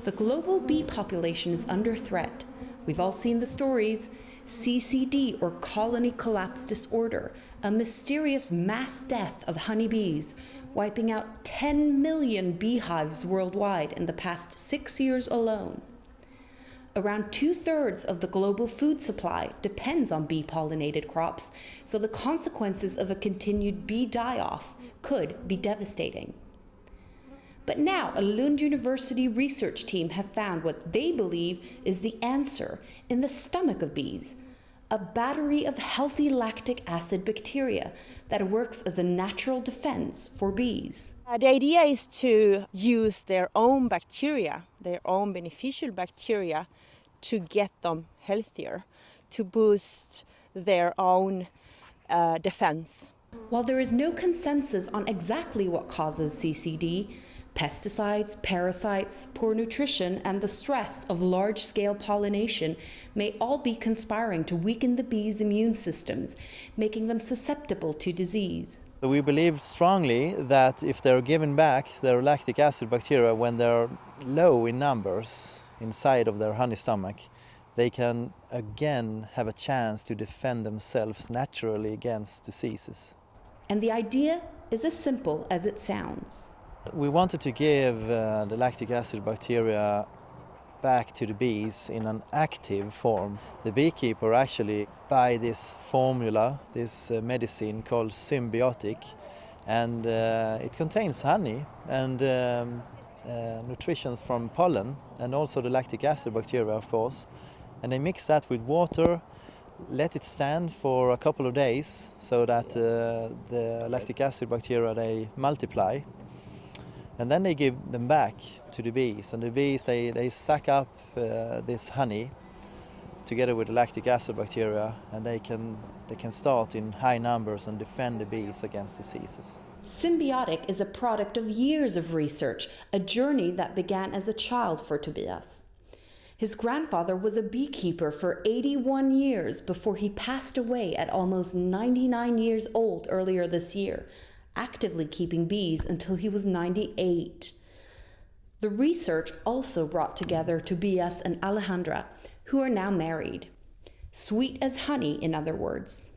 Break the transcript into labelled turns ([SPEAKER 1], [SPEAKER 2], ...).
[SPEAKER 1] The global bee population is under threat. We've all seen the stories. CCD, or colony collapse disorder, a mysterious mass death of honeybees, wiping out 10 million beehives worldwide in the past 6 years alone. Around 2/3 of the global food supply depends on bee-pollinated crops, so the consequences of a continued bee die-off could be devastating. But now a Lund University research team have found what they believe is the answer in the stomach of bees, a battery of healthy lactic acid bacteria that works as a natural defense for bees.
[SPEAKER 2] The idea is to use their own bacteria, their own beneficial bacteria, to get them healthier, to boost their own defense.
[SPEAKER 1] While there is no consensus on exactly what causes CCD, pesticides, parasites, poor nutrition, and the stress of large-scale pollination may all be conspiring to weaken the bees' immune systems, making them susceptible to disease.
[SPEAKER 3] We believe strongly that if they're given back their lactic acid bacteria when they're low in numbers inside of their honey stomach, they can again have a chance to defend themselves naturally against diseases.
[SPEAKER 1] And the idea is as simple as it sounds.
[SPEAKER 3] We wanted to give the lactic acid bacteria back to the bees in an active form. The beekeeper actually buy this formula, this medicine called symbiotic, and it contains honey and nutrition from pollen and also the lactic acid bacteria, of course. And they mix that with water, let it stand for a couple of days so that the lactic acid bacteria, they multiply. And then they give them back to the bees, and the bees they suck up this honey together with the lactic acid bacteria, and they can start in high numbers and defend the bees against diseases.
[SPEAKER 1] Symbiotic is a product of years of research, a journey that began as a child for Tobias. His grandfather was a beekeeper for 81 years before he passed away at almost 99 years old earlier this year, actively keeping bees until he was 98. The research also brought together Tobias and Alejandra, who are now married. Sweet as honey, in other words.